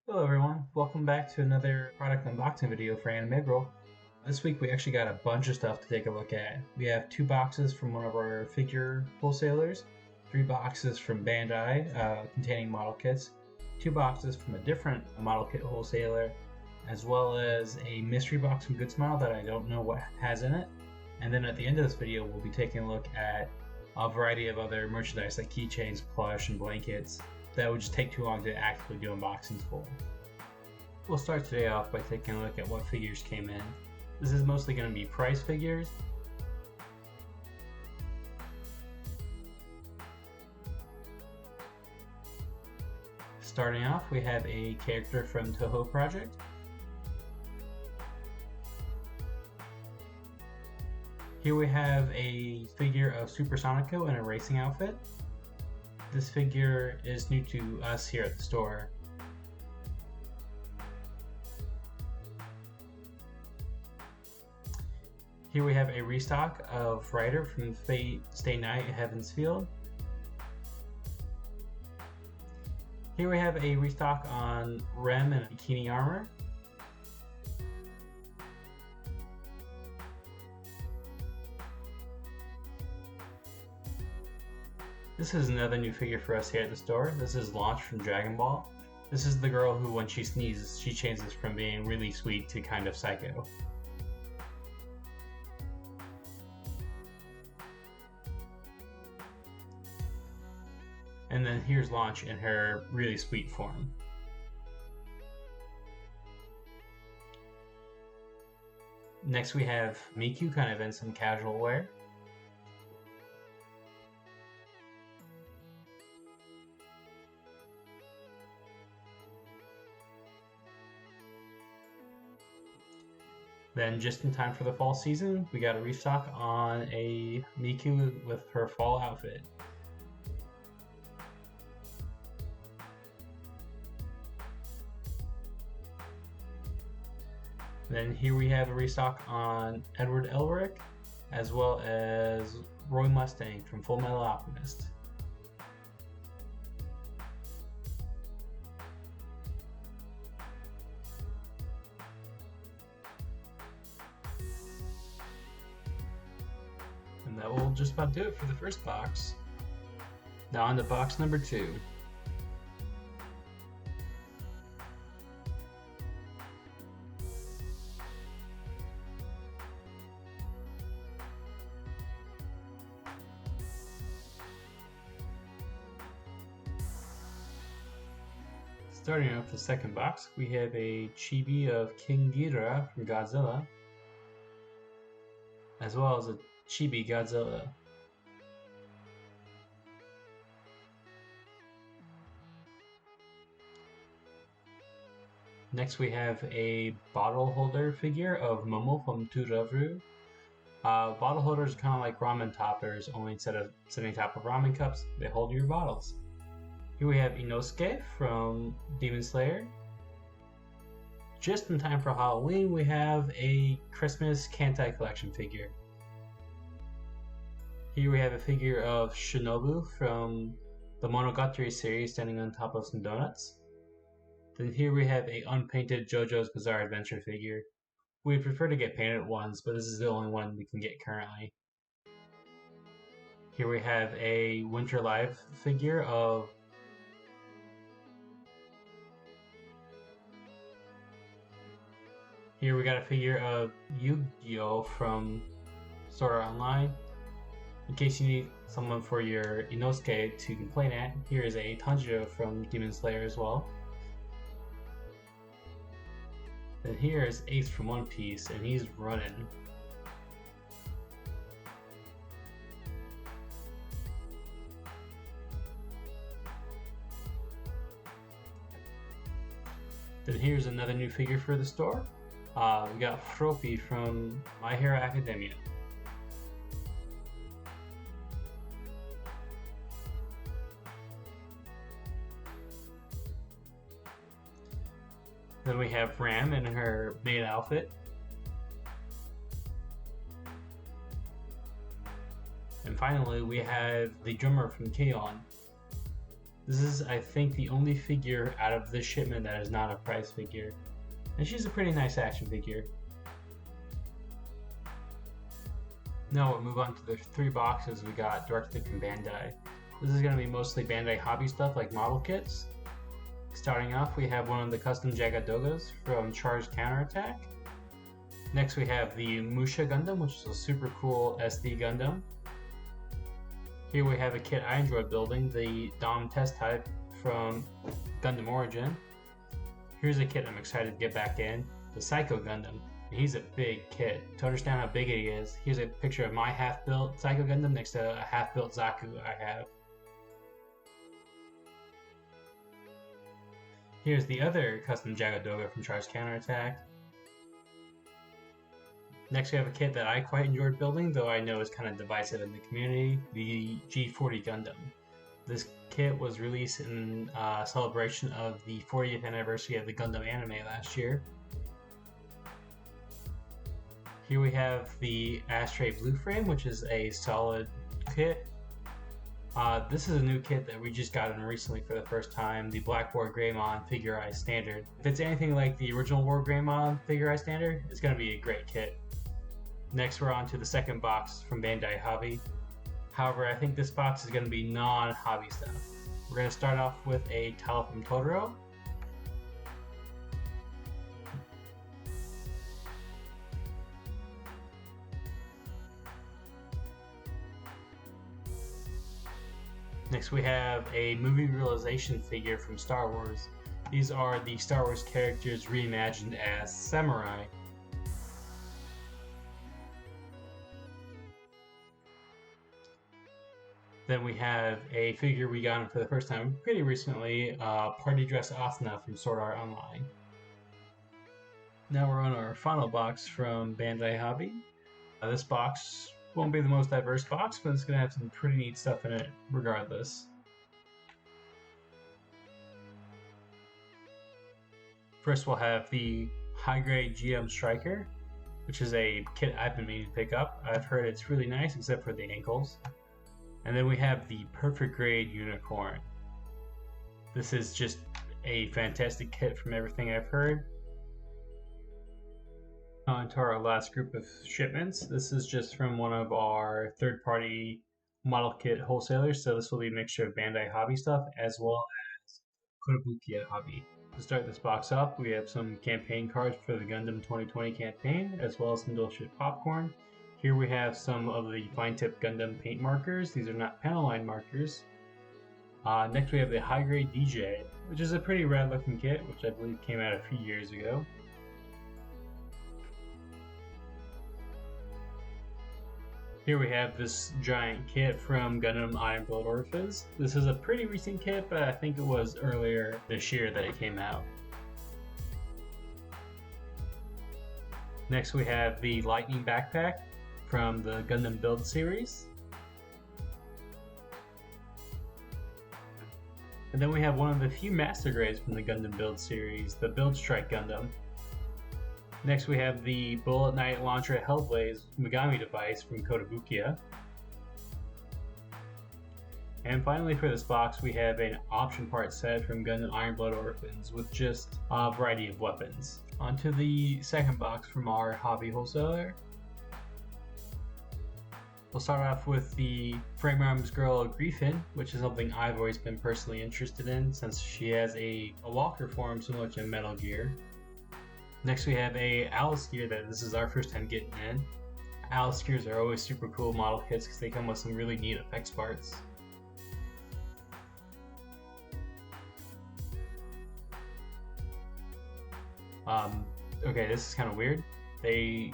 Hello everyone, welcome back to another product unboxing video for Anime Girl. This week we actually got a bunch of stuff to take a look at. We have 2 boxes from one of our figure wholesalers, 3 boxes from Bandai containing model kits, 2 boxes from a different model kit wholesaler, as well as a mystery box from Good Smile that I don't know what has in it. And then at the end of this video we'll be taking a look at a variety of other merchandise like keychains, plush, and blankets that would just take too long to actively do unboxings for. We'll start today off by taking a look at what figures came in. This is mostly going to be price figures. Starting off, we have a character from Toho Project. Here we have a figure of Supersonico in a racing outfit. This figure is new to us here at the store. Here we have a restock of Ryder from Fate Stay Night Heaven's Field. Here we have a restock on Rem in bikini armor. This is another new figure for us here at the store. This is Launch from Dragon Ball. This is the girl who, when she sneezes, she changes from being really sweet to kind of psycho. And then here's Launch in her really sweet form. Next we have Miku kind of in some casual wear. Then just in time for the fall season, we got a restock on a Miku with her fall outfit. Then here we have a restock on Edward Elric, as well as Roy Mustang from Full Metal Alchemist. And that will just about do it for the first box. Now on to box number 2. Starting off the second box, we have a chibi of King Ghidorah from Godzilla, as well as a chibi Godzilla. Next we have a bottle holder figure of Momo from Turavru. Bottle holders are kind of like ramen toppers, only instead of sitting atop of ramen cups, they hold your bottles. Here we have Inosuke from Demon Slayer. Just in time for Halloween, we have a Christmas Kantai Collection figure. Here we have a figure of Shinobu from the Monogatari series standing on top of some donuts. Then here we have a unpainted JoJo's Bizarre Adventure figure. We prefer to get painted ones, but this is the only one we can get currently. Here we have a Winter Live figure of Here we got a figure of Yu-Gi-Oh! From Sword Art Online. In case you need someone for your Inosuke to complain at, here is a Tanjiro from Demon Slayer as well. Then here is Ace from One Piece, and he's running. Then here's another new figure for the store. We got Froppy from My Hero Academia. Then we have Ram in her maid outfit. And finally, we have the drummer from K-On! This is, I think, the only figure out of this shipment that is not a prize figure. And she's a pretty nice action figure. Now we'll move on to the 3 boxes we got directly from Bandai. This is going to be mostly Bandai hobby stuff like model kits. Starting off, we have one of the custom Jagadogas from Charged Counterattack. Next we have the Musha Gundam, which is a super cool SD Gundam. Here we have a kit I enjoyed building, the Dom test type from Gundam Origin. Here's a kit I'm excited to get back in, the Psycho Gundam. He's a big kit. To understand how big he is, here's a picture of my half-built Psycho Gundam next to a half-built Zaku I have. Here's the other custom Jagadoga from Charged Counterattack. Next we have a kit that I quite enjoyed building, though I know is kind of divisive in the community, the G40 Gundam. This kit was released in celebration of the 40th anniversary of the Gundam anime last year. Here we have the Ashtray Blue Frame, which is a solid kit. This is a new kit that we just got in recently for the first time, the Black War Greymon Figurized Standard. If it's anything like the original War Greymon Figurized Standard, it's going to be a great kit. Next we're on to the second box from Bandai Hobby. However, I think this box is going to be non-hobby stuff. We're going to start off with a tile from Totoro. Next we have a movie realization figure from Star Wars. These are the Star Wars characters reimagined as samurai. Then we have a figure we got for the first time pretty recently, Party Dress Asuna from Sword Art Online. Now we're on our final box from Bandai Hobby. This box won't be the most diverse box, but it's going to have some pretty neat stuff in it regardless. First we'll have the High Grade GM Striker, which is a kit I've been meaning to pick up. I've heard it's really nice except for the ankles. And then we have the Perfect Grade Unicorn. This is just a fantastic kit from everything I've heard. On to our last group of shipments. This is just from one of our third-party model kit wholesalers, so this will be a mixture of Bandai Hobby stuff as well as Kotobukiya Hobby. To start this box off, we have some campaign cards for the Gundam 2020 campaign, as well as some bullshit popcorn. Here we have some of the fine tip Gundam paint markers. These are not panel line markers. Next we have the High Grade DJ, which is a pretty rad looking kit, which I believe came out a few years ago. Here we have this giant kit from Gundam Iron Blood Orphans. This is a pretty recent kit, but I think it was earlier this year that it came out. Next we have the Lightning Backpack from the Gundam Build series. And then we have one of the few Master Grades from the Gundam Build series, the Build Strike Gundam. Next we have the Bullet Knight Launcher Hellblaze Megami device from Kotobukiya. And finally for this box we have an option part set from Gundam Iron Blood Orphans with just a variety of weapons. Onto the second box from our hobby wholesaler. We'll start off with the Frame Arms Girl Griffin, which is something I've always been personally interested in since she has a walker form similar to Metal Gear. Next we have a Alice Gear that this is our first time getting in. Alice Gears are always super cool model kits because they come with some really neat effects parts. Okay, this is kind of weird. They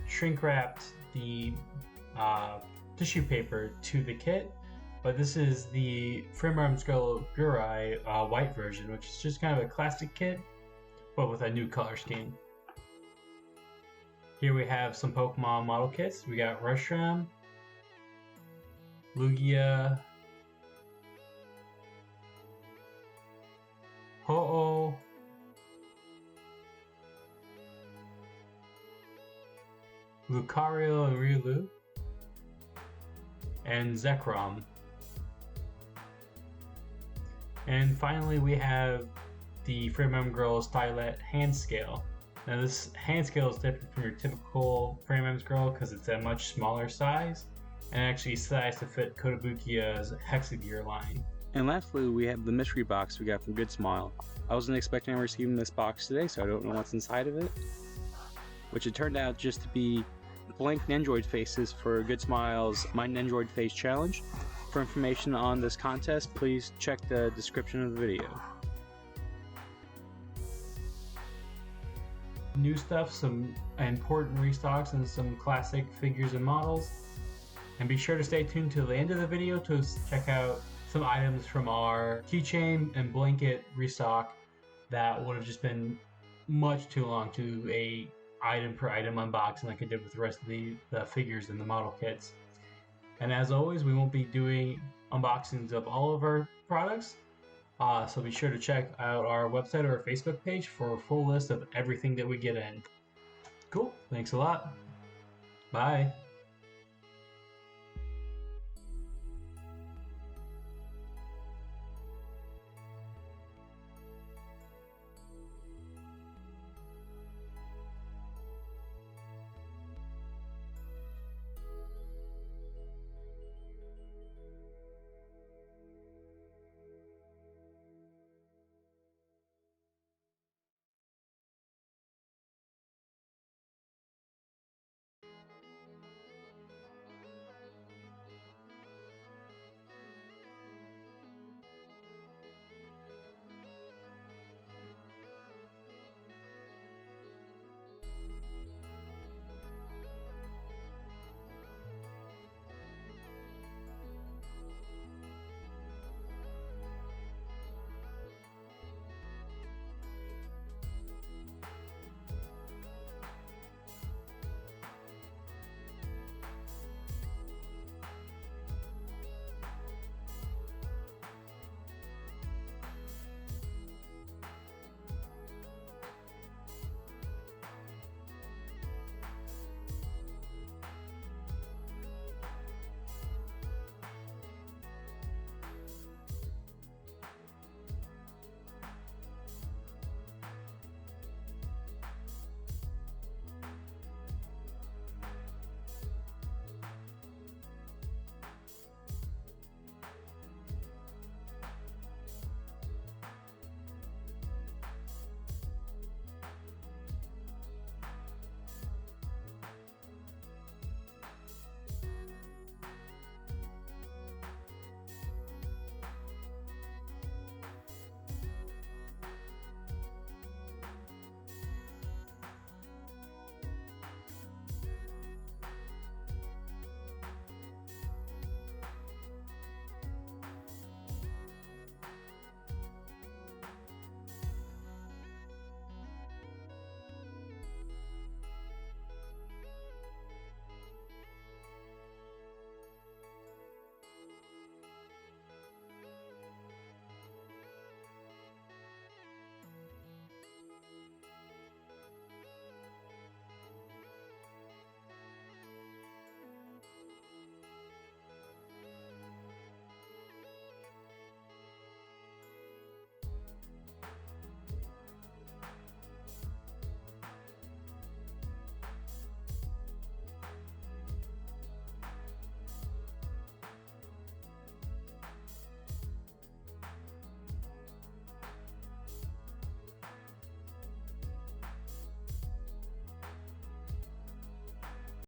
shrink wrapped the tissue paper to the kit, but this is the Frame Arms Girl Gurai white version, which is just kind of a classic kit, but with a new color scheme. Here we have some Pokemon model kits. We got Reshiram, Lugia, Ho-Oh, Lucario and Riolu, and Zekrom. And finally, we have the Frame M Girl Stylet hand scale. Now this hand scale is different from your typical Frame M's Girl because it's a much smaller size and actually sized to fit Kotobukiya's Hexagear line. And lastly, we have the mystery box we got from Good Smile. I wasn't expecting on receiving this box today, so I don't know what's inside of it. Which it turned out just to be blank Nendroid faces for Good Smile's My Nendo Face challenge. For information on this contest, please check the description of the video. New stuff, some important restocks, and some classic figures and models. And be sure to stay tuned to the end of the video to check out some items from our keychain and blanket restock that would have just been much too long to a item per item unboxing like I did with the rest of the figures and the model kits. And as always, we won't be doing unboxings of all of our products, so be sure to check out our website or our Facebook page for a full list of everything that we get in. Cool, thanks a lot. Bye.